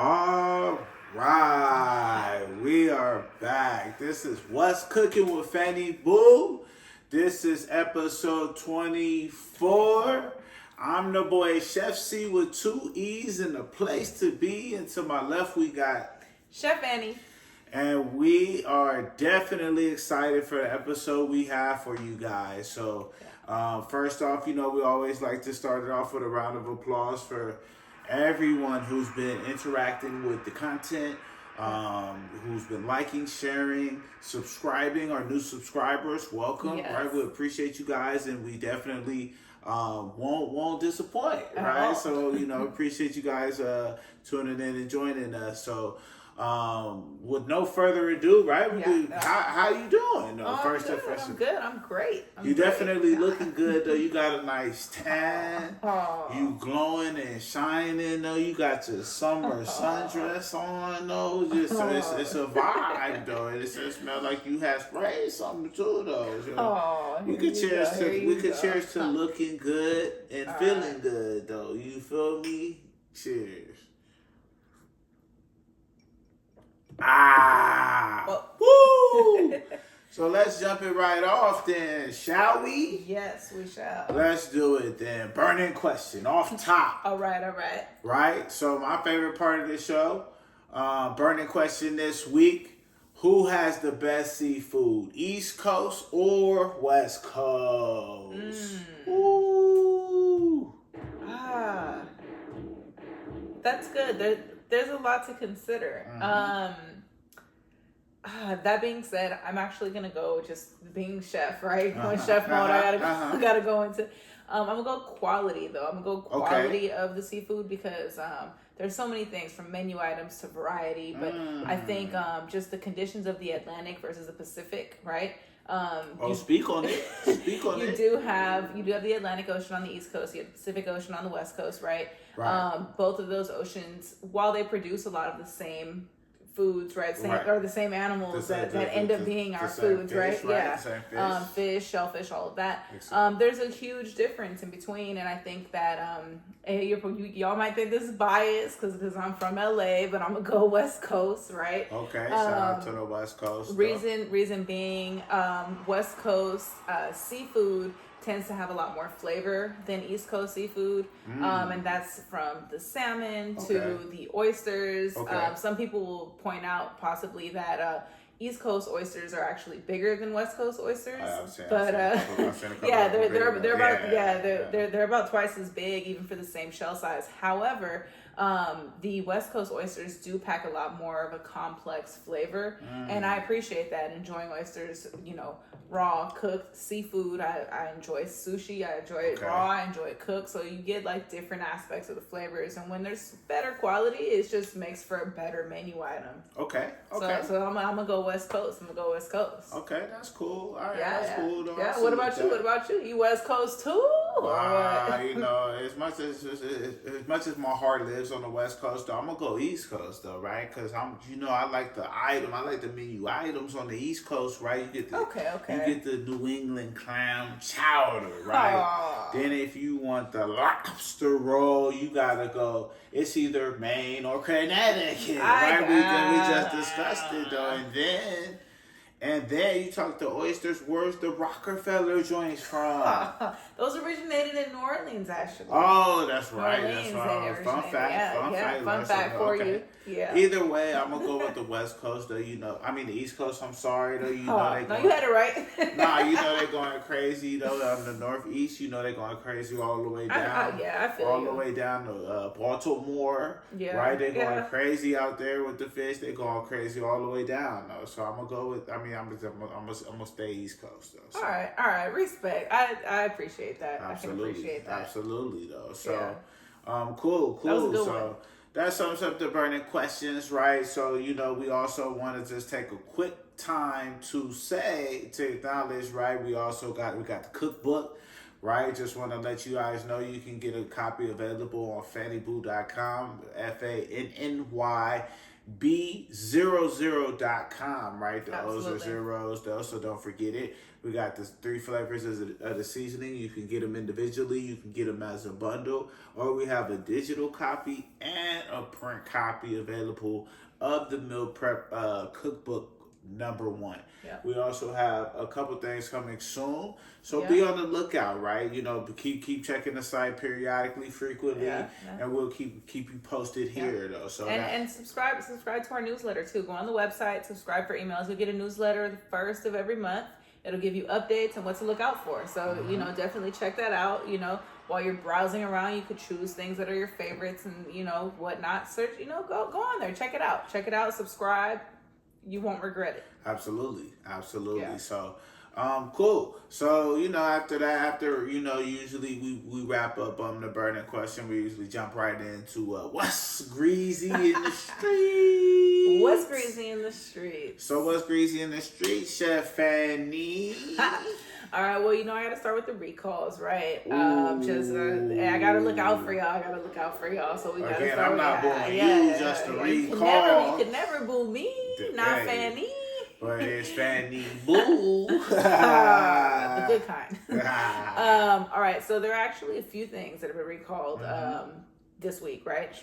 All right, we are back. This is What's Cooking with Fanny Boo. This is episode 24. I'm the boy Chef C with 2 E's and a place to be. And to my left, we got Chef Annie. And we are definitely excited for the episode we have for you guys. So, first off, we always like to start it off with a round of applause for everyone who's been interacting with the content, who's been liking, sharing, subscribing. Our new subscribers, welcome. Yes. Right, we appreciate you guys, and we definitely won't disappoint. Right, so appreciate you guys tuning in and joining us. So. With no further ado, right? How you doing? I'm good. I'm great. You definitely looking good though. You got a nice tan. You glowing and shining though. You got your summer sundress on though. It's a vibe though. It smells like you had sprayed something too though. We could cheers to looking good and feeling good though. You feel me? Cheers. Woo! So let's jump it right off then, shall we? Yes, we shall. Let's do it then. Burning question off top. All right. Right? So my favorite part of the show, burning question this week. Who has the best seafood? East Coast or West Coast? Ooh. That's good. There's a lot to consider. Mm-hmm. That being said, I'm actually gonna go just being chef, right? Chef mode. I gotta go into. I'm gonna go quality though. I'm gonna go quality of the seafood because there's so many things from menu items to variety. But I think just the conditions of the Atlantic versus the Pacific, right? Speak on it. You do have the Atlantic Ocean on the East Coast. You have the Pacific Ocean on the West Coast, right? Both of those oceans, while they produce a lot of the same foods, right? Or the same animals that end up being our foods, right? Yeah. Fish, shellfish, all of that. There's a huge difference in between, and I think that y'all might think this is biased because I'm from LA, but I'm gonna go West Coast, right? Okay, shout out to the West Coast. Reason being, West Coast seafood tends to have a lot more flavor than East Coast seafood. And that's from the salmon to the oysters. Some people will point out possibly that East Coast oysters are actually bigger than West Coast oysters. They're about twice as big even for the same shell size. However, the West Coast oysters do pack a lot more of a complex flavor, and I appreciate that. Enjoying oysters, raw, cooked seafood. I enjoy sushi. I enjoy it raw. I enjoy it cooked. So you get like different aspects of the flavors, and when there's better quality, it just makes for a better menu item. Okay. So I'm gonna go West Coast. Okay, that's cool. All right, that's cool. Though. Yeah. What about you? You West Coast too? As much as my heart lives on the West Coast, though, I'm gonna go East Coast though, right? Because I like the menu items on the East Coast, right? You get the New England clam chowder, right? Then if you want the lobster roll, you gotta go. It's either Maine or Connecticut, right? We just discussed it though, and then you talk the oysters. Where's the Rockefeller joints from? Those originated in New Orleans, actually. Oh, that's right. That's right. Fun fact for you. Yeah. Either way, I'm gonna go with the West Coast, though. The East Coast. I'm sorry, though. You had it right. They're going crazy, though. On the Northeast, they're going crazy all the way down. I feel all the way down to Baltimore. Yeah. Right, they're going crazy out there with the fish. They're going crazy all the way down, though. So I'm gonna go with. I'm gonna stay East Coast, though. So. All right. Respect. I appreciate that. Absolutely. I can appreciate that. Absolutely, though. So, cool. That was a good one. That sums up the burning questions, right? So, we also want to just take a quick time to acknowledge, right? We got the cookbook, right? Just want to let you guys know you can get a copy available on fannyboo.com, FANNY B00.com, right? The Absolutely. O's are zeros. Also, don't forget it. We got the 3 flavors of the seasoning. You can get them individually. You can get them as a bundle. Or we have a digital copy and a print copy available of the meal prep cookbook #1. Yeah. We also have a couple things coming soon. So Yeah. be on the lookout, right? Keep checking the site periodically, frequently, and we'll keep you posted here though. So and subscribe to our newsletter too. Go on the website, subscribe for emails. You'll get a newsletter the first of every month. It'll give you updates and what to look out for. So, definitely check that out. While you're browsing around, you could choose things that are your favorites and, whatnot. Search, go on there. Check it out. Subscribe. You won't regret it. Absolutely. Yeah. So, cool. So, after usually we wrap up the burning question. We usually jump right into what's greasy in the street. What's greasy in the street? So, what's greasy in the street, Chef Fanny? All right. Well, I got to start with the recalls, right? I got to look out for y'all. So we got to start. I'm not booing you, just a recall. You could never boo me, not Fanny. But it's Fanny Boo. The good kind. All right. So there are actually a few things that have been recalled this week, right?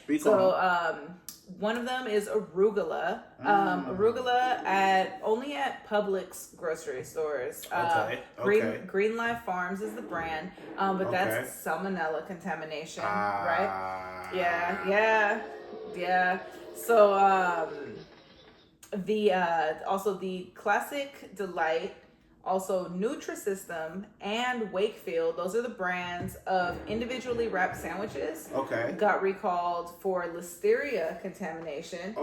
One of them is arugula. Arugula only at Publix grocery stores. Green Life Farms is the brand, but that's salmonella contamination, right? Yeah. So also the Classic Delight, also Nutrisystem and Wakefield, those are the brands of individually wrapped sandwiches. Got recalled for listeria contamination.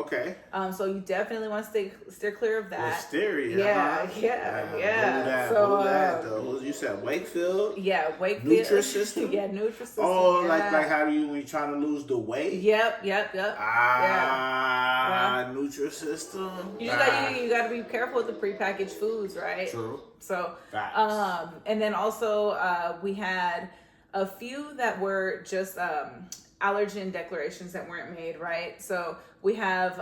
So you definitely want to steer clear of that. Listeria. Yeah. So though? You said Wakefield. Yeah, Wakefield. Nutrisystem. Yeah, Nutrisystem. Oh, like how do you when you're trying to lose the weight? Yep. Nutrisystem. You got to be careful with the prepackaged foods, right? True. So, and then also we had a few that were just allergen declarations that weren't made, right? So we have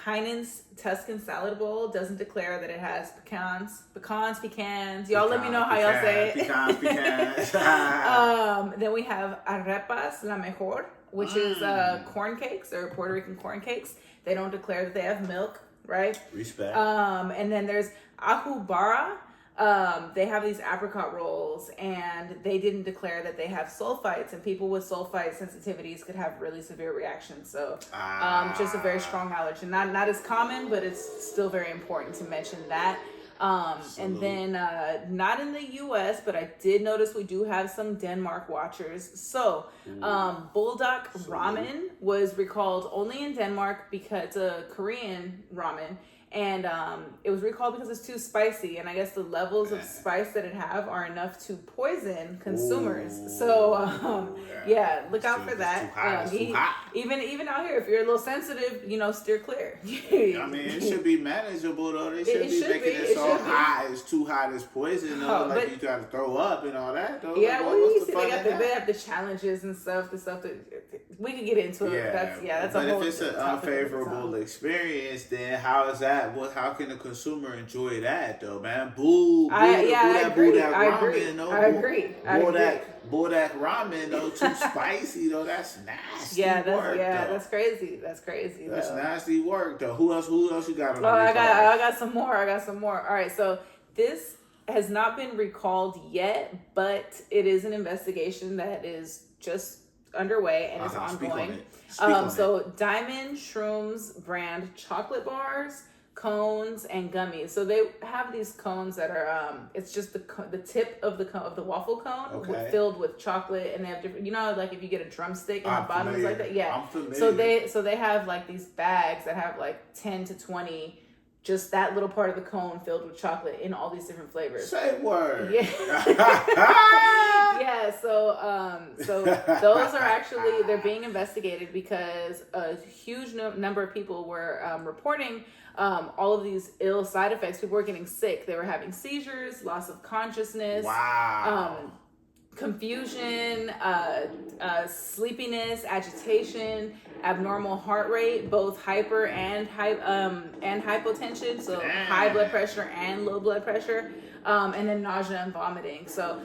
Heinen's Tuscan salad bowl doesn't declare that it has pecans. Y'all let me know how y'all say it. Pecans. Then we have arepas la mejor, which is corn cakes or Puerto Rican corn cakes. They don't declare that they have milk, right? Respect. And then there's Ahubara. They have these apricot rolls, and they didn't declare that they have sulfites, and people with sulfite sensitivities could have really severe reactions. So, just a very strong allergen. Not as common, but it's still very important to mention that. And then, not in the U.S., but I did notice we do have some Denmark watchers. So, Bulldog Ramen was recalled only in Denmark because it's a Korean ramen. And it was recalled because it's too spicy, and I guess the levels of spice that it have are enough to poison consumers. So look out for that. Even out here, if you're a little sensitive, steer clear. I mean, it should be manageable though. They should be making it so hot. It's too hot. It's poison. Like you got to throw up and all that. Though. Yeah, they have the challenges and stuff. The stuff that we could get into it. That's a whole. But if it's an unfavorable experience, then how is that? How can the consumer enjoy that though, man? I agree. Bulldog ramen though, too spicy though. That's nasty. That's crazy. That's nasty work though. Who else you got on? I got some more. All right, so this has not been recalled yet, but it is an investigation that is just underway and is ongoing. So Diamond Shrooms brand chocolate bars, cones, and gummies. So they have these cones that are it's just the tip of the waffle cone filled with chocolate, and they have different, like if you get a drumstick and the bottom is like that. I'm familiar. So they have like these bags that have like 10 to 20 just that little part of the cone filled with chocolate in all these different flavors. Say word. Yeah. So those are actually, they're being investigated because a huge number of people were reporting all of these ill side effects. People were getting sick. They were having seizures, loss of consciousness. Wow. confusion, sleepiness, agitation, abnormal heart rate, both hyper and hypotension, so high blood pressure and low blood pressure, and then nausea and vomiting. So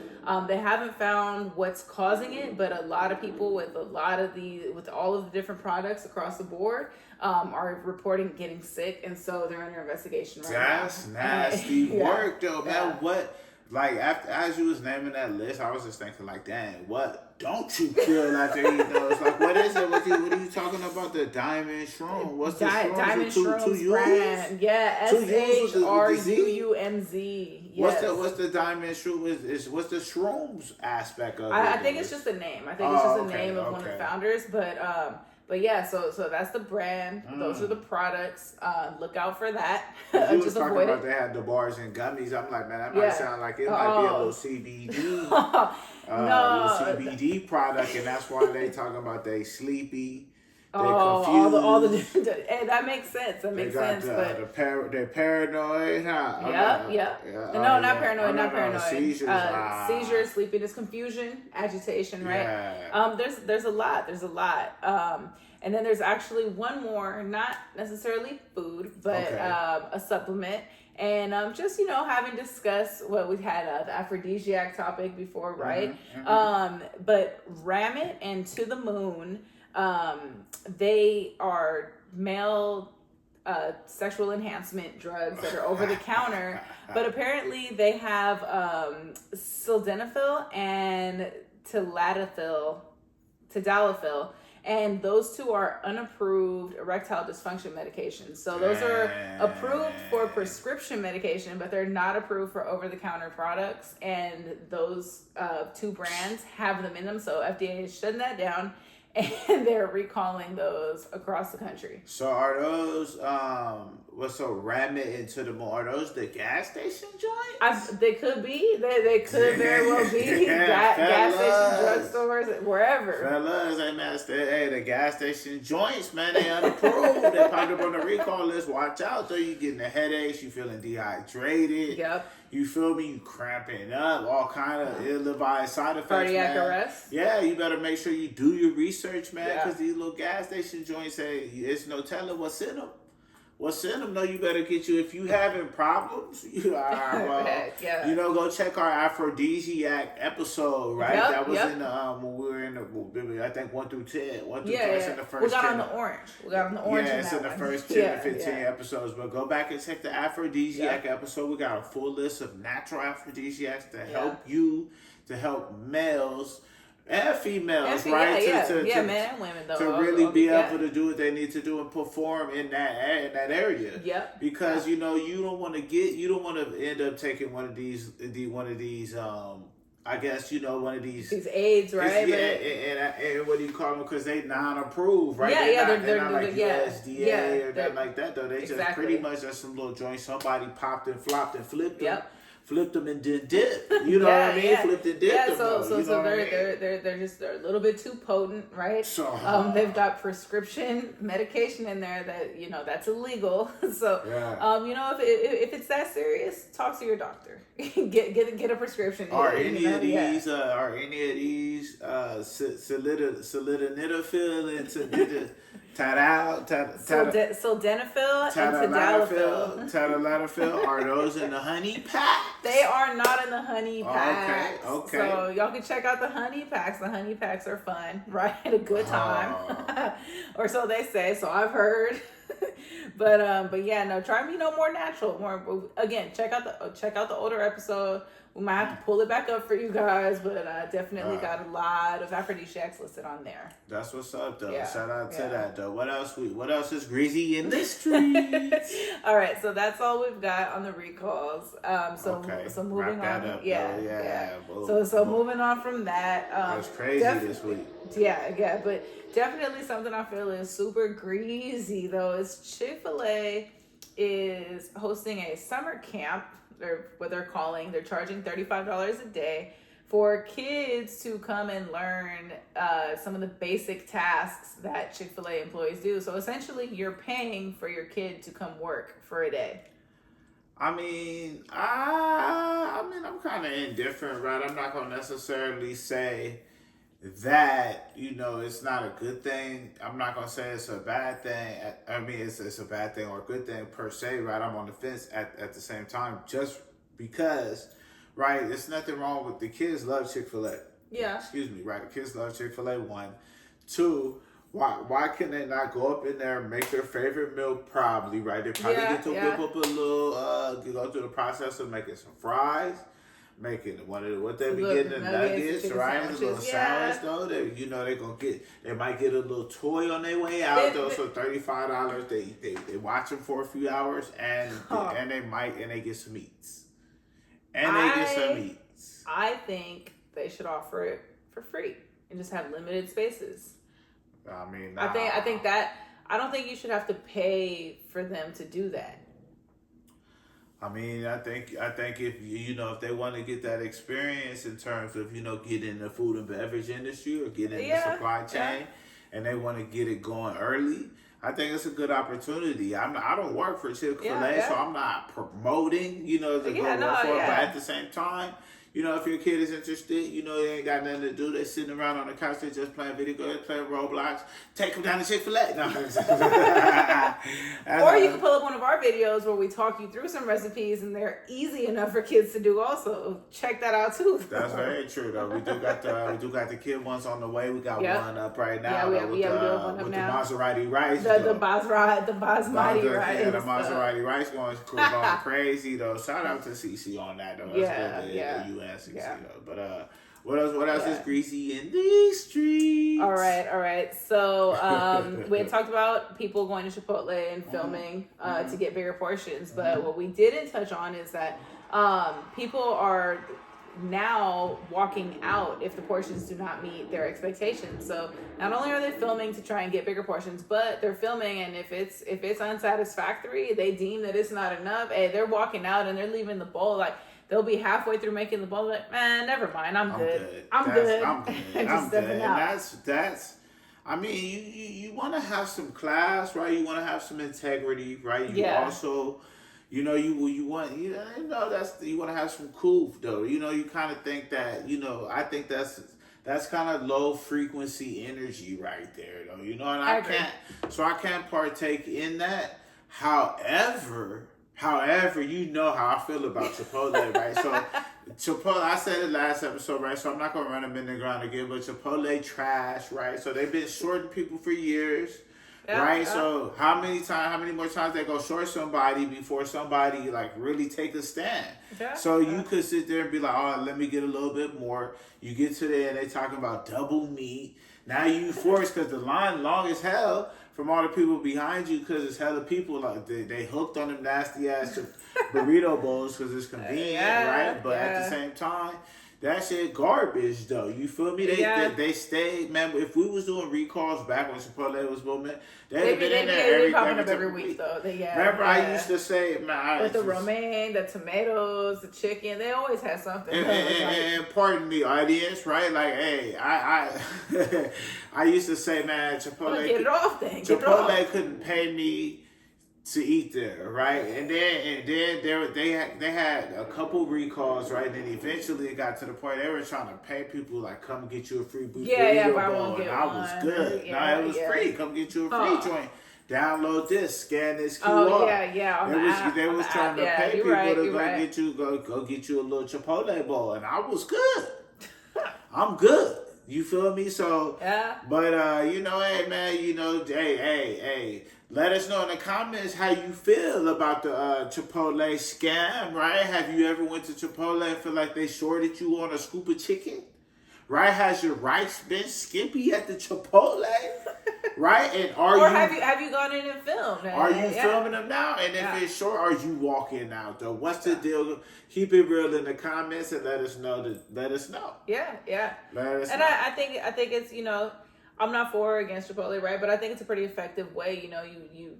they haven't found what's causing it, but a lot of people with all of the different products across the board are reporting getting sick, and so they're under investigation right now. That's nasty work, though, man. What? Like, after, as you was naming that list, I was just thinking, like, dang, what don't you feel after eating those? Like, what is it? What are you talking about? The diamond shroom? What's the shroom? Diamond Shrooms brand. Yeah, SHRUMZ. Yes. What's the diamond shroom? What's the shrooms aspect of it? I think it's just a name. I think it's just the name of one of the founders. But yeah, so that's the brand. Those are the products. Look out for that. You was talking about they had the bars and gummies. I'm like, man, that might sound like it might be a little CBD, little CBD product, and that's why they talking about they sleepy. They confused. all the hey, that makes sense. That makes sense. They're paranoid. Huh? Yep. No, not paranoid. Not paranoid. Seizures, sleepiness, confusion, agitation. Right. Yeah. There's a lot. And then there's actually one more, not necessarily food, but a supplement. And just, having discussed what we had, the aphrodisiac topic before, right? But Ramit and To the Moon, they are male sexual enhancement drugs that are over the counter, but apparently they have sildenafil and tadalafil. And those two are unapproved erectile dysfunction medications. So those are approved for prescription medication, but they're not approved for over-the-counter products. And those two brands have them in them. So FDA is shutting that down, and they're recalling those across the country. So are those Ramit and To the Moon, are those the gas station joints? They could be. They could very well be. Gas station, drugstores, wherever. Fellas, the gas station joints, man, they unapproved. They popped up on the recall list. Watch out, though. You getting the headaches. You feeling dehydrated. Yep. You feel me? You cramping up. All kind of ill-advised side effects, cardiac arrest. Yeah, you better make sure you do your research, man, because these little gas station joints say it's no telling what's in them. What's in them? No, you better get you, if you having problems, go check our aphrodisiac episode, right? That was in the, when we were in the, I think 1 through 10. 1 through 10 is in the first We got on the orange. Yeah, it's in the first 10 to 15 episodes. But go back and check the aphrodisiac episode. We got a full list of natural aphrodisiacs to help you, to help males and females, right? Men and women, though. To really be able to do what they need to do and perform in that area. Yep. Because you don't want to end up taking one of these I guess one of these aids, right? And what do you call them? Because they non-approved, right? They're not like USDA or nothing like that, though. They just pretty much just some little joint somebody popped and flopped and flipped them. Flipped them and then dipped. You know what I mean? Flipped and dipped them. So they're a little bit too potent, right? So they've got prescription medication in there that that's illegal. So if it's that serious, talk to your doctor. get a prescription. Are any of these sildenafil and sildenafil and tadalafil, are those in the honey pack? They are not in the honey packs. Okay. So y'all can check out the honey packs. The honey packs are fun, right? A good time. Or so they say. So I've heard. But try and be more natural. Again, check out the older episode. We might have to pull it back up for you guys, but definitely got a lot of aphrodisiacs listed on there. That's what's up, though. Shout out to that, though. What else is greasy in the streets? All right, so that's all we've got on the recalls. So moving on. So moving on from that. That was crazy this week. Yeah, but definitely something I feel is super greasy, though, is Chick-fil-A is hosting a summer camp. They're charging $35 a day for kids to come and learn some of the basic tasks that Chick-fil-A employees do. So essentially, you're paying for your kid to come work for a day. I'm kind of indifferent, right? I'm not gonna necessarily say that it's not a good thing. I'm not gonna say it's a bad thing. It's a bad thing or a good thing per se, right? I'm on the fence at the same time, just because, right? There's nothing wrong with the kids love Chick-fil-A. Yeah. Excuse me, right? The kids love Chick-fil-A. One, two. Why can they not go up in there and make their favorite meal? Probably, right? They probably get to whip up a little, go through the process of making some fries, making what they be getting, the nuggets, right? A little sandwich though. They might get a little toy on their way out though. So $35, they watch them for a few hours and they get some eats. I think they should offer it for free and just have limited spaces. I think that I don't think you should have to pay for them to do that. I think if if they want to get that experience in terms of get in the food and beverage industry or get in the supply chain, and they want to get it going early, I think it's a good opportunity. I don't work for Chick-fil-A, so I'm not promoting to go work for it. But at the same time, if your kid is interested, they ain't got nothing to do. They're sitting around on the couch, they're just playing video games, playing Roblox. Take them down to Chick-fil-A. No. Or you can pull up one of our videos where we talk you through some recipes, and they're easy enough for kids to do also. Check that out too. That's very true though. We do got the kid ones on the way. We got one up right now. We have one up with now. The Maserati rice. The basmati rice. Yeah, the Maserati rice going crazy though. Shout out to CC on that though. That's But what else is greasy in these streets? All right. So we had talked about people going to Chipotle and filming to get bigger portions, but what we didn't touch on is that people are now walking out if the portions do not meet their expectations. So not only are they filming to try and get bigger portions, but they're filming, and if it's unsatisfactory, they deem that it's not enough, they're walking out and they're leaving the bowl like. They'll be halfway through making the bowl, like, man, never mind, I'm good. I'm good. Just stepping out. That's. You want to have some class, right? You want to have some integrity, right? You also, you want you want to have some cool though. You kind of think that, I think that's kind of low frequency energy right there though. And I can't partake in that. However, how I feel about Chipotle, right? So Chipotle, I said it last episode, right? So I'm not gonna run them in the ground again, but Chipotle trash, right? So they've been shorting people for years, right? Yeah. So how many more times they go short somebody before somebody like really take a stand? Yeah. So you could sit there and be like, oh, let me get a little bit more. You get to there and they talking about double meat. Now you forced because the line long as hell from all the people behind you, because it's hella people like they hooked on them nasty ass burrito bowls because it's convenient, right? But at the same time, that shit garbage though. You feel me? They stayed, man. If we was doing recalls back when Chipotle was booming, they'd have been in there every week though. Remember, I used to say, man, with the romaine, the tomatoes, the chicken, they always had something. And pardon me, audience, right? Like, hey, I used to say, man, Chipotle. Get it off then. Chipotle couldn't pay me to eat there, right? And then they had a couple recalls, right? And then eventually it got to the point they were trying to pay people like, come get you a free burrito bowl, and I was good. It was free. Come get you a free joint. Download this, scan this QR. They was trying to pay people to go get you a little Chipotle bowl, and I was good. I'm good. You feel me? So, but hey man, hey. Let us know in the comments how you feel about the Chipotle scam, right? Have you ever went to Chipotle and feel like they shorted you on a scoop of chicken? Right? Has your rice been skimpy at the Chipotle? Right? And have you gone in and filmed? Are you filming them now? And if it's short, are you walking out though? What's the deal? Keep it real in the comments and let us know. Let us know. Yeah. Let us know. And I think it's I'm not for or against Chipotle, right? But I think it's a pretty effective way. You know, you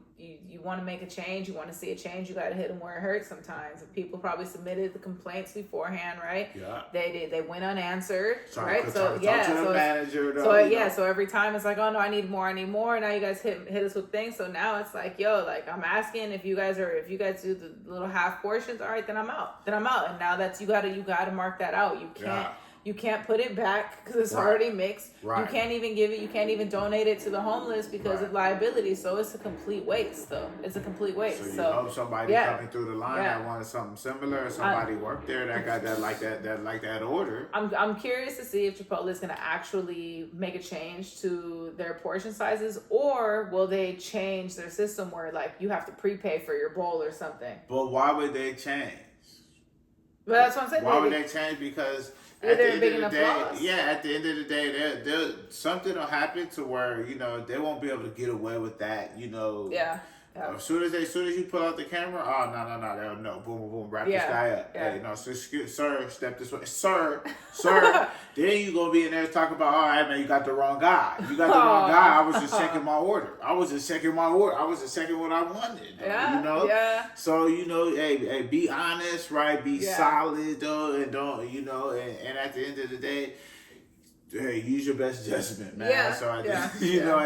want to make a change, you want to see a change, you got to hit them where it hurts sometimes. And people probably submitted the complaints beforehand, right? Yeah. They did. They went unanswered, Sorry, right? So talk to the manager, though, so every time it's like, oh no, I need more. Now you guys hit us with things. So now it's like, yo, like I'm asking if you guys do the little half portions, all right, then I'm out. And now that's you gotta mark that out. You can't. Yeah. You can't put it back because it's already mixed. Right. You can't even give it. You can't even donate it to the homeless because of liability. So it's a complete waste, though. It's a complete waste. So you know somebody coming through the line that wanted something similar, or somebody worked there that got that like that order. I'm curious to see if Chipotle is going to actually make a change to their portion sizes, or will they change their system where like you have to prepay for your bowl or something. But why would they change? But that's what I'm saying. Why would they change? Because at the end of the day, at the end of the day, there something will happen to where they won't be able to get away with that. Yeah. As soon as you pull out the camera, oh no, boom, boom, boom, wrap this guy up. Yeah. Hey, no, sir, step this way, sir. Then you gonna be in there talking about, all right, man, you got the wrong guy. I was just checking my order. I was just checking what I wanted. Yeah. So hey, be honest, right? Be solid, though, and don't, and at the end of the day, hey, use your best judgment, man. Yeah. So at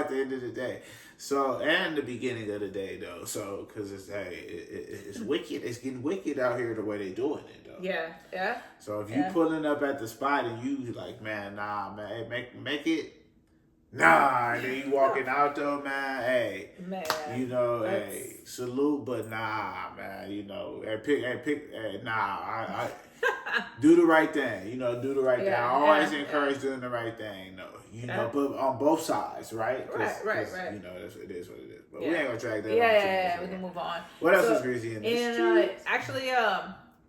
the end of the day. So, and the beginning of the day, though. So, because it's wicked. It's getting wicked out here the way they doing it, though. Yeah. So, if you pulling up at the spot and you like, man, nah, man, make it, nah. And then you walking out, though, man, hey. Man. Hey, salute, but nah, man, nah, I do the right thing, do the right thing. I always encourage doing the right thing, though. But on both sides, right? Right. It is what it is. But we ain't gonna drag that. Yeah. We can move on. What else is greasy in the streets? Actually,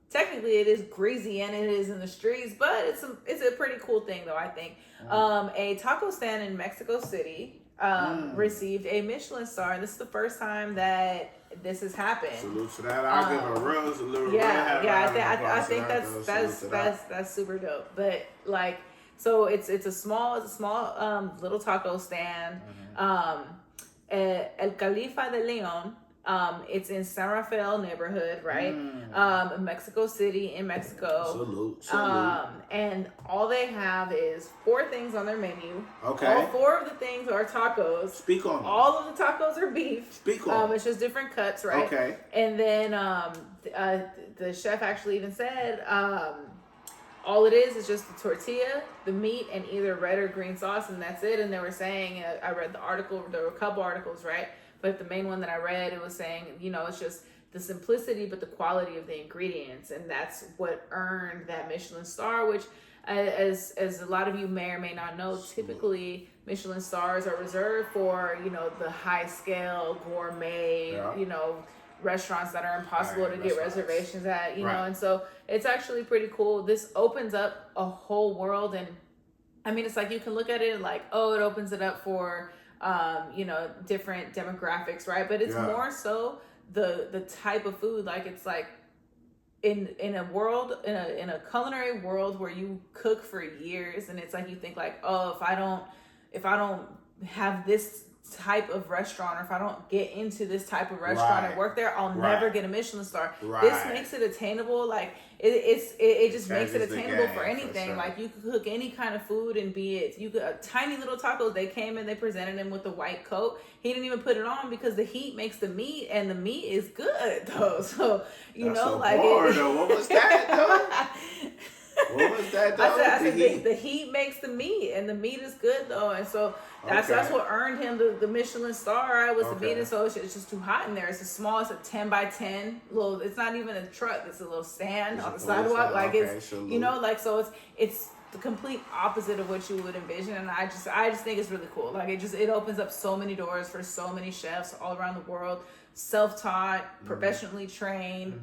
technically it is greasy and it is in the streets, but it's a pretty cool thing though. I think a taco stand in Mexico City received a Michelin star, and this is the first time that this has happened. Salute to that. I'll give a rose a little. I think that's super dope. But like. So it's a small little taco stand. El Califa de Leon. It's in San Rafael neighborhood, right? Mexico City in Mexico. Salute. And all they have is 4 things on their menu. Okay. All 4 of the things are tacos. Speak on them. All of the tacos are beef. Speak on them. It's just different cuts, right? Okay. And then the chef actually even said all it is just the tortilla, the meat, and either red or green sauce, and that's it. And they were saying, I read the article, there were a couple articles, right? But the main one that I read, it was saying, it's just the simplicity, but the quality of the ingredients. And that's what earned that Michelin star, which, as a lot of you may or may not know, typically Michelin stars are reserved for, the high scale gourmet, restaurants that are impossible to get reservations at, and so it's actually pretty cool. This opens up a whole world, and I mean, it's like you can look at it like, oh, it opens it up for different demographics, right? But it's more so the type of food. Like it's like in a world, in a culinary world where you cook for years, and it's like you think like, oh, if I don't have this type of restaurant, or if I don't get into this type of restaurant and work there, I'll never get a Michelin star. This makes it attainable. Like it just makes it attainable for anything. For sure. Like you could cook any kind of food, and be it tiny little tacos. They came and they presented him with a white coat. He didn't even put it on because the heat makes the meat, and the meat is good though. So what was that though? What was that though? I said the heat makes the meat, and the meat is good though, and so that's what earned him the Michelin star. Was the meat, and so it's just too hot in there. It's it's a 10 by 10 little. It's not even a truck. It's a little stand on the sidewalk. So it's the complete opposite of what you would envision, and I just think it's really cool. Like it opens up so many doors for so many chefs all around the world. Self-taught, professionally trained,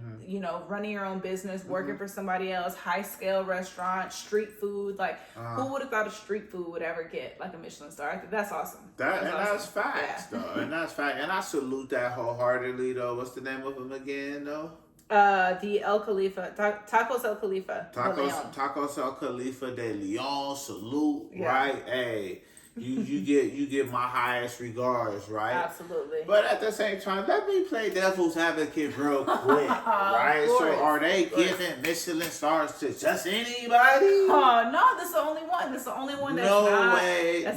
running your own business, working for somebody else, high-scale restaurant, street food. Like, who would have thought a street food would ever get like a Michelin star? I think that's awesome. That's facts, though. And that's fact. And I salute that wholeheartedly, though. What's the name of them again, though? The El Khalifa, Tacos El Khalifa. Tacos El Khalifa de Leon, salute, right? Hey. you get my highest regards, right? Absolutely. But at the same time, let me play devil's advocate real quick, right? So are they giving Michelin stars to just anybody? Oh no, this is the only one. This is the only one that's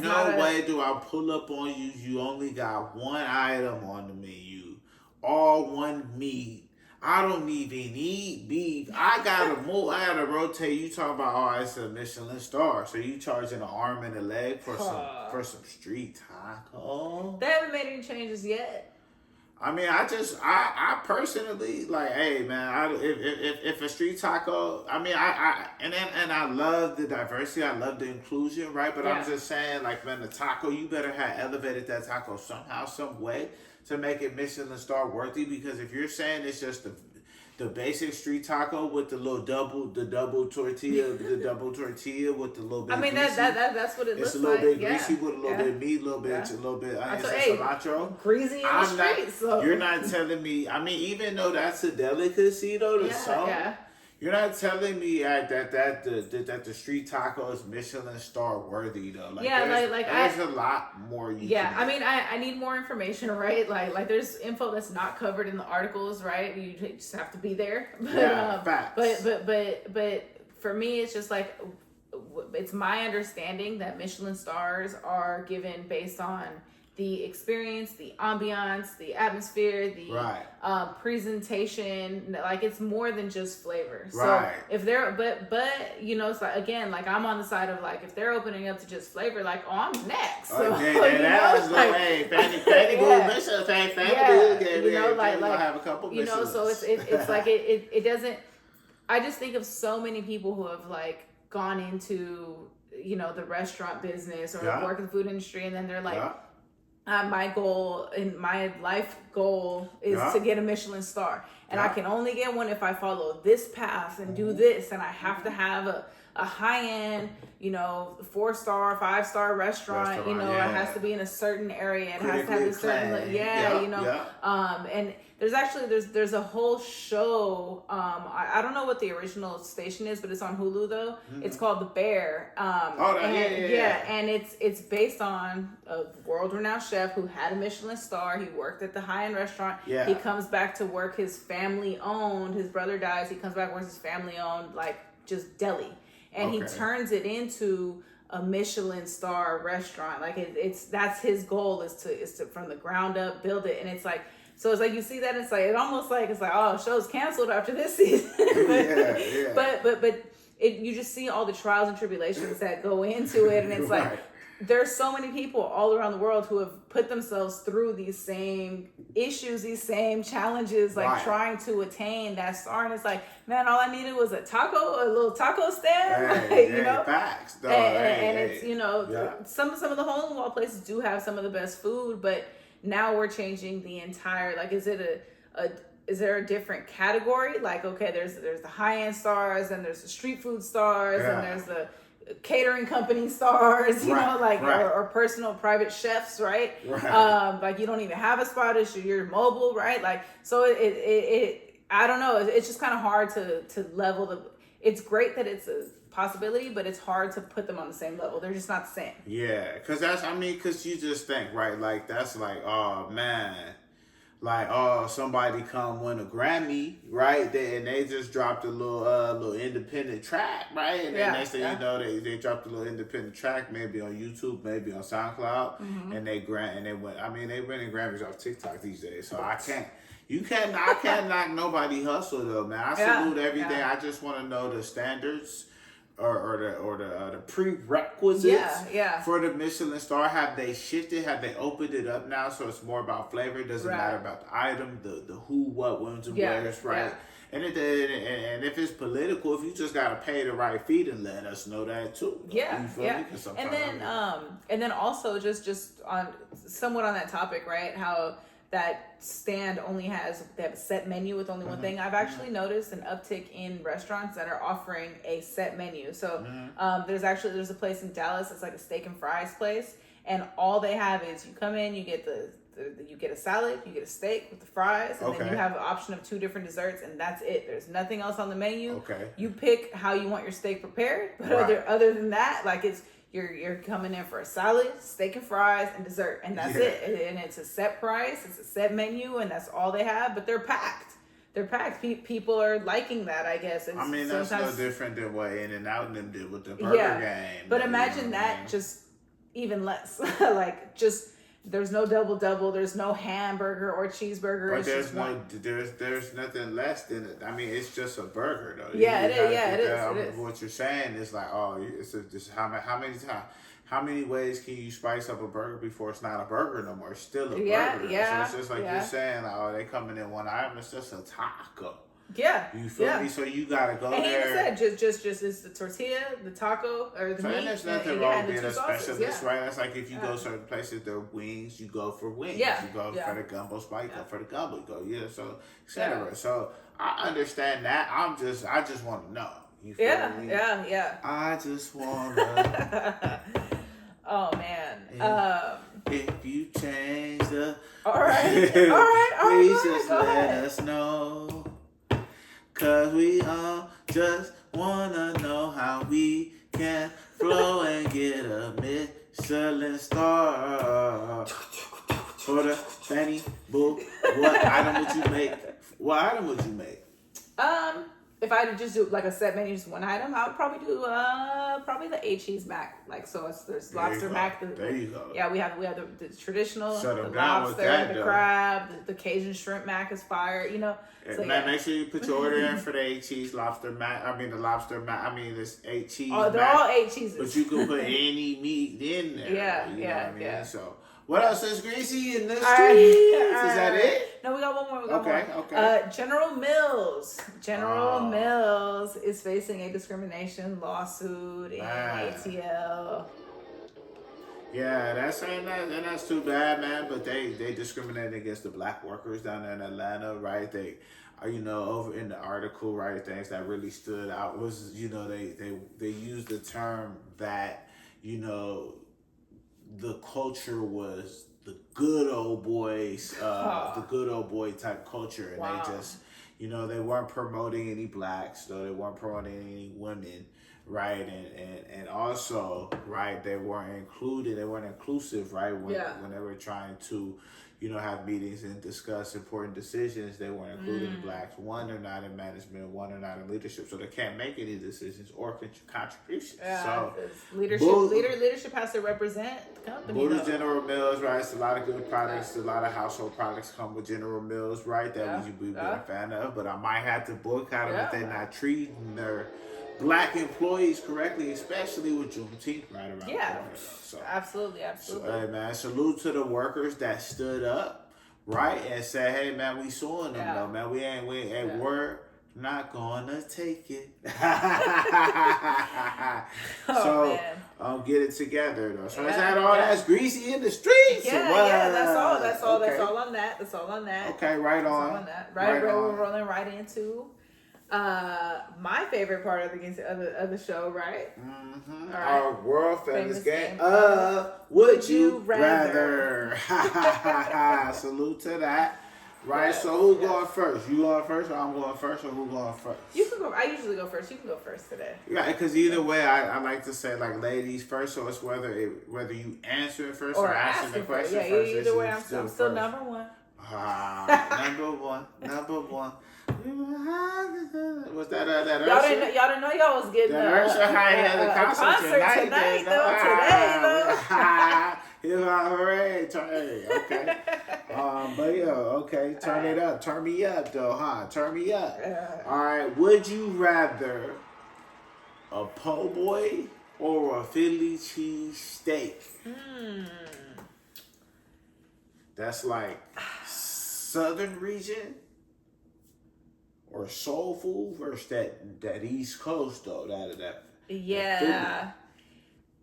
no way do I pull up on you. You only got one item on the menu, all one meat. I don't even eat beef. I gotta move. I gotta rotate. You talking about, oh, it's a Michelin star, so you charging an arm and a leg for some street taco? They haven't made any changes yet. I mean, I personally like, hey man, if a street taco, I mean, I love the diversity, I love the inclusion, right? But I'm just saying, like, man, the taco, you better have elevated that taco somehow, some way, to make it Michelin star worthy. Because if you're saying it's just the basic street taco with the double tortilla with the little bit. I mean, greasy, that's what it looks like. It's a little bit greasy with a little bit of meat, a little bit cilantro. Greasy in the street. So you're not telling me. I mean, even though that's a delicacy, though, you're not telling me that the street taco is Michelin star worthy, though. Like, there's a lot more. I mean, I need more information, right? Like there's info that's not covered in the articles, right? You just have to be there. Facts. But for me, it's just like, it's my understanding that Michelin stars are given based on the experience, the ambiance, the atmosphere, the presentation. Like, it's more than just flavor. So if they're, but you know, it's like, again, like, I'm on the side of, like, if they're opening up to just flavor, like, oh, I'm next. So, Fanny have a couple. You know, so it's like it doesn't. I just think of so many people who have, like, gone into, you know, the restaurant business or work in the food industry, and then they're like, my goal and my life goal is to get a Michelin star, and I can only get one if I follow this path and do this, and I have to have a high-end, you know, 4-star, 5-star restaurant, you know, it has to be in a certain area, it has to have a certain, you know, and there's a whole show, I don't know what the original station is, but it's on Hulu though. It's called The Bear. And it's based on a world-renowned chef who had a Michelin star. He worked at the high-end restaurant. He comes back to work his family-owned, his brother dies, he comes back, works his family-owned, like, just deli. And he turns it into a Michelin star restaurant. Like, that's his goal, is to from the ground up build it. And it's like, so it's like, you see that, it's like, it's like, oh, show's canceled after this season. But you just see all the trials and tribulations that go into it, and it's like, there's so many people all around the world who have put themselves through these same issues, these same challenges, like trying to attain that star. And it's like, man, all I needed was a little taco stand, you know. Facts, and it's, you know, some of the hole in the wall places do have some of the best food, but now we're changing the entire, like, is there a different category? Like, okay, there's the high-end stars, and there's the street food stars, and there's the catering company stars, you know, like, or personal private chefs, right? Like, you don't even have a spot, you're mobile, right? Like, so it I don't know, it's just kind of hard to level it's great that it's a possibility, but it's hard to put them on the same level. They're just not the same. Yeah, because you just think, right, like, that's like, oh man, like, oh, somebody come win a Grammy, right? And they just dropped a little independent track, right? And then next thing you know, they dropped a little independent track, maybe on YouTube, maybe on SoundCloud, and they went. I mean, they winning Grammys off TikTok these days, so I can't knock nobody hustle though, man. I salute every day. I just want to know the standards or the prerequisites for the Michelin star. Have they shifted? Have they opened it up now so it's more about flavor? It doesn't matter about the item, the who, what, when's, and where's, right? And if it's political, if you just gotta pay the right fee, then let us know that too. And then also just on somewhat on that topic, right? How that stand they have a set menu with only one thing. I've actually noticed an uptick in restaurants that are offering a set menu. So there's a place in Dallas, it's like a steak and fries place, and all they have is, you come in, you get you get a salad, you get a steak with the fries, and then you have an option of 2 different desserts, and that's it. There's nothing else on the menu. You pick how you want your steak prepared, but other than that, like, You're coming in for a salad, steak and fries, and dessert, and that's it. And it's a set price, it's a set menu, and that's all they have. But they're packed. They're packed. People are liking that, I guess. I mean, that's no different than what In-N-Out and them did with the burger game. But imagine that just even less. Like, just there's no double. There's no hamburger or cheeseburger. But it's there's nothing less than it. I mean, it's just a burger though. Yeah, it is. What you're saying is like, oh, it's just how many times. How many ways can you spice up a burger before it's not a burger no more? It's still a burger. Yeah. So it's just like you're saying, like, oh, they coming in one item. It's just a taco. Yeah. You feel me? So you gotta go there. And he even said just it's the tortilla, the taco, or the meat. And there's nothing wrong being a specialist, right? That's like if you go certain places, there are wings, you go for wings. Yeah. You go for the gumbo spot, you go for the gumbo. You go, so etc. Yeah. So I understand that. I just want to know. You feel me? Yeah. I just wanna. Oh man. If you change the all right. Please just let us know. 'Cause we all just wanna know how we can flow and get a Michelin star. For the Fanny Boo, what item would you make? If I had to just do like a set menu, just one item, I would probably do probably the 8 cheese mac. Like, so there's lobster mac. There you go. Yeah, we have the traditional, Shut the down lobster, with that, the crab, the Cajun shrimp mac is fire. You know. So, man, make sure you put your order in for the 8 cheese lobster mac. I mean the lobster mac. I mean this 8 cheese. Oh, they're all 8 cheeses. But you can put any meat in there. Yeah. So. What else is greasy in the streets? Is that it? No, we got one more. Okay. General Mills. General Mills is facing a discrimination lawsuit in ATL. Yeah, that's too bad, man. But they discriminated against the black workers down there in Atlanta, right? They, over in the article, right? Things that really stood out was, they used the term that, the culture was the good old boys, the good old boy type culture, and they just, they weren't promoting any blacks, though they weren't promoting any women, right, and also, right, they weren't inclusive, right, when they were trying to, have meetings and discuss important decisions. They weren't including blacks. One, they're not in management. One, they're not in leadership. So they can't make any decisions or contributions. So leadership has to represent the company. Buddha's General Mills, right? It's a lot of good products. A lot of household products come with General Mills, right? That we've been a fan of. But I might have to boycott them if they're not treating their black employees correctly, especially with Juneteenth right around the corner. So, absolutely. So, hey, man, salute to the workers that stood up, right, and said, hey, man, we suing them, though, man. We're not gonna take it. Get it together, though. So is that all that's greasy in the streets? That's all. That's all on that. Okay, right on. We're rolling right into my favorite part of the show, right? Mm-hmm. Right. Our world famous game of Would You Rather. Salute to that. Right, so who's going first? You going first, or I'm going first, or who going first? You can go. I usually go first. You can go first today. Yeah, because either way, I like to say like ladies first, so it's whether you answer it first or answer the question first. Yeah, either way, I'm still number one. Number one. Was that y'all didn't know y'all was getting a concert tonight though. Hooray! Okay. But okay. Turn it up. Turn me up, though, huh? Turn me up. All right. Would you rather a po' boy or a Philly cheesesteak? That's like Southern region or soul food versus that East Coast though. That yeah.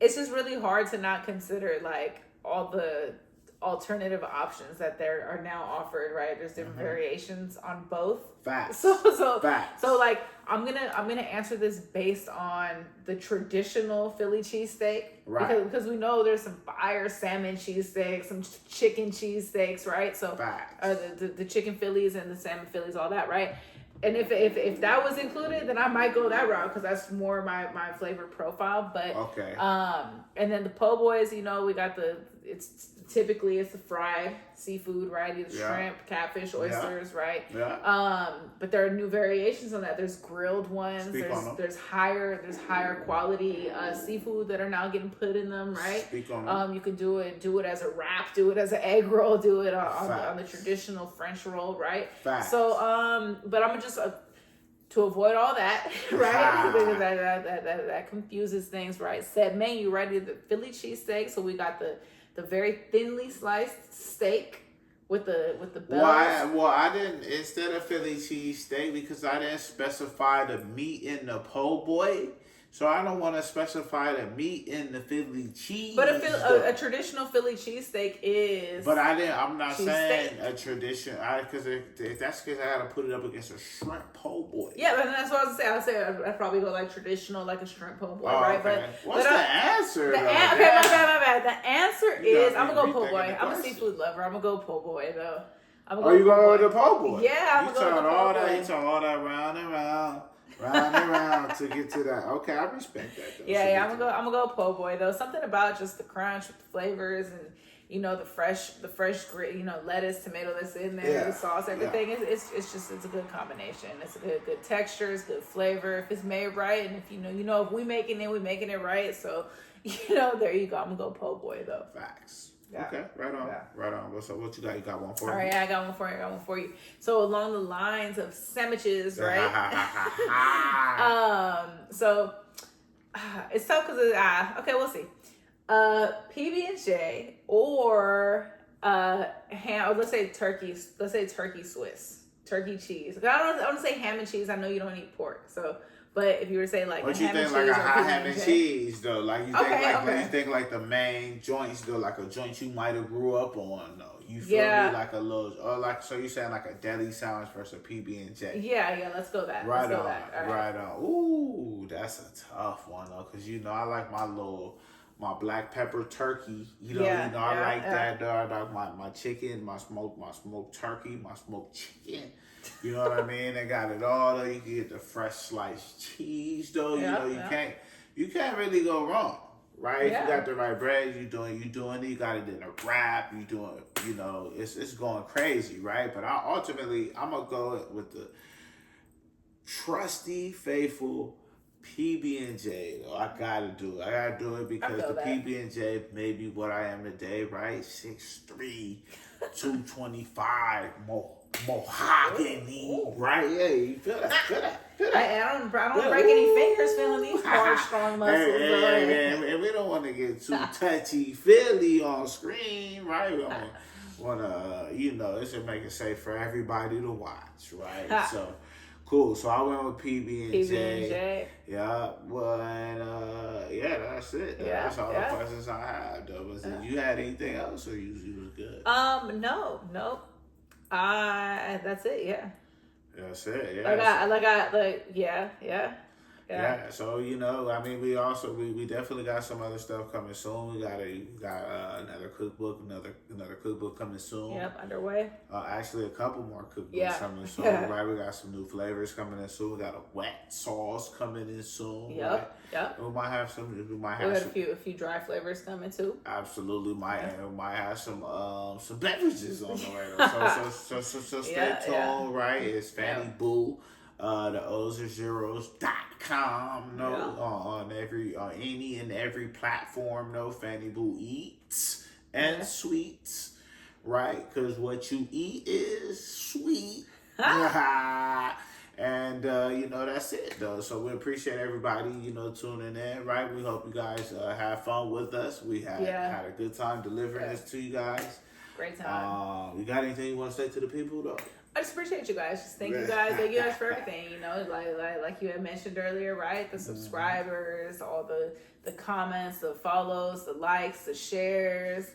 It's just really hard to not consider like all the alternative options that there are now offered, right? There's different variations on both. Facts. So like I'm gonna answer this based on the traditional Philly cheesesteak, right? Because we know there's some fire salmon cheesesteaks, some chicken cheesesteaks, right? So facts. The chicken Phillies and the salmon Phillies, all that, right? And if that was included, then I might go that route because that's more my flavor profile. But okay. And then the po' boys, we got typically it's the fried seafood, right? Either shrimp, catfish, oysters, right? Yeah. But there are new variations on that. There's grilled ones. There's higher quality seafood that are now getting put in them, right? Speak on them. You could do it as a wrap, do it as an egg roll, do it on the traditional French roll, right? Facts. So but I'm just to avoid all that, right? that confuses things, right? Set menu, right? The Philly cheesesteak. So we got the very thinly sliced steak with the bells. Well, I didn't, instead of Philly cheesesteak, because I didn't specify the meat in the po' boy. So I don't want to specify the meat in the Philly cheese. But a traditional Philly cheesesteak is. But I'm not saying steak. a tradition. Because if that's the case, I got to put it up against a shrimp po' boy. Yeah, but that's what I was saying. I'd say I'd probably go like traditional, like a shrimp po' boy, right? Okay. What's the answer? Okay, my bad. The answer is I'm gonna go po' boy. I'm a seafood lover. I'm gonna go po' boy though. You going to go with the po' boy? Yeah, I'm gonna go with the po' boy. You turn all that round and round. Round and round to get to that. Okay, I respect that though. Yeah, I'm gonna go po' boy though. Something about just the crunch with the flavors and the fresh lettuce, tomato that's in there, the sauce, everything. It's a good combination. It's a good texture, it's good flavor if it's made right, and if if we making it right. So there you go. I'm gonna go po' boy though. Facts. Yeah. Okay, right on, right on. So what you got? You got one for me? All right, I got one for you. So along the lines of sandwiches, right? So it's tough because okay, we'll see. PB&J or ham. Or let's say turkey Swiss, turkey cheese. I don't want to say ham and cheese. I know you don't eat pork, so. But if you were saying like what a you ham think and like cheese a hot ham and PB&J? cheese though, like you think Okay. you think like the main joints though, like a joint you might have grew up on though. You feel me? Like a little, or like so you saying like a deli sandwich versus a PB&J? Yeah. Let's go that. Right let's on, go that. right on. Ooh, that's a tough one though, cause I like my black pepper turkey. I like that though. I like my chicken, my smoked turkey, my smoked chicken. You know what I mean? They got it all though. You can get the fresh sliced cheese though. You can't really go wrong, right? Yeah. If you got the right bread, you doing it. You got it in a wrap. You doing, it's going crazy, right? But I'm gonna go with the trusty, faithful PB&J. Though I gotta do it because the PB&J made me what I am today, right? 6'3", 225 mahogany, right? Yeah, you feel that? I don't break any fingers feeling these hard, strong muscles. Hey, we don't want to get too touchy-feely on screen, right? We don't want to, it should make it safe for everybody to watch, right? So, cool. So I went with PB&J. Yeah, well, and that's it. Yeah, that's all the questions I had, though. You had anything else, or you was good? No. That's it. Yeah. That's it. Yeah. Yeah. So we definitely got some other stuff coming soon. We got another cookbook coming soon. Yep, underway. Actually, a couple more cookbooks coming soon. Right, we got some new flavors coming in soon. We got a wet sauce coming in soon. Yep. Right? Yep. We might have some. A few dry flavors coming too. Absolutely, we might have some beverages on the way. So stay tuned. Right, it's Fanny Boo. The O's are zeros.com. On any and every platform. Fanny Boo eats and sweets, right? Because what you eat is sweet. And that's it though. So we appreciate everybody tuning in, right? We hope you guys have fun with us. We had a good time delivering this to you guys. Great time. You got anything you want to say to the people though? I just appreciate you guys. Just thank you guys for everything. Like you had mentioned earlier, right? The subscribers, all the comments, the follows, the likes, the shares,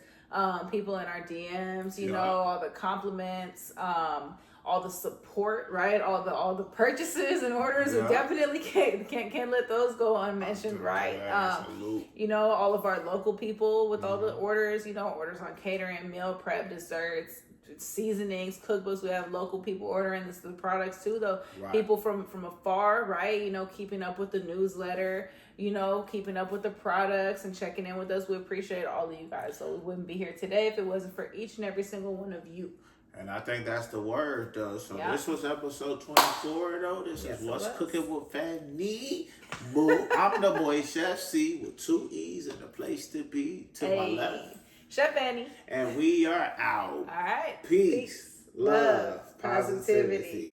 people in our DMs, all the compliments, all the support, right? All the purchases and orders. We definitely can't let those go unmentioned, right? All of our local people with all the orders, orders on catering, meal prep, desserts, seasonings, cookbooks. We have local people ordering the products too, though. Right. People from afar, right? You know, keeping up with the newsletter, you know, keeping up with the products and checking in with us. We appreciate all of you guys. So we wouldn't be here today if it wasn't for each and every single one of you. And I think that's the word, though. So yeah. This was episode 24, though. This is What's Cooking with Fanny. Boo. I'm the boy, Chef C, with 2 E's and a place to be to my left. Chef Annie. And we are out. All right. Peace, love, positivity.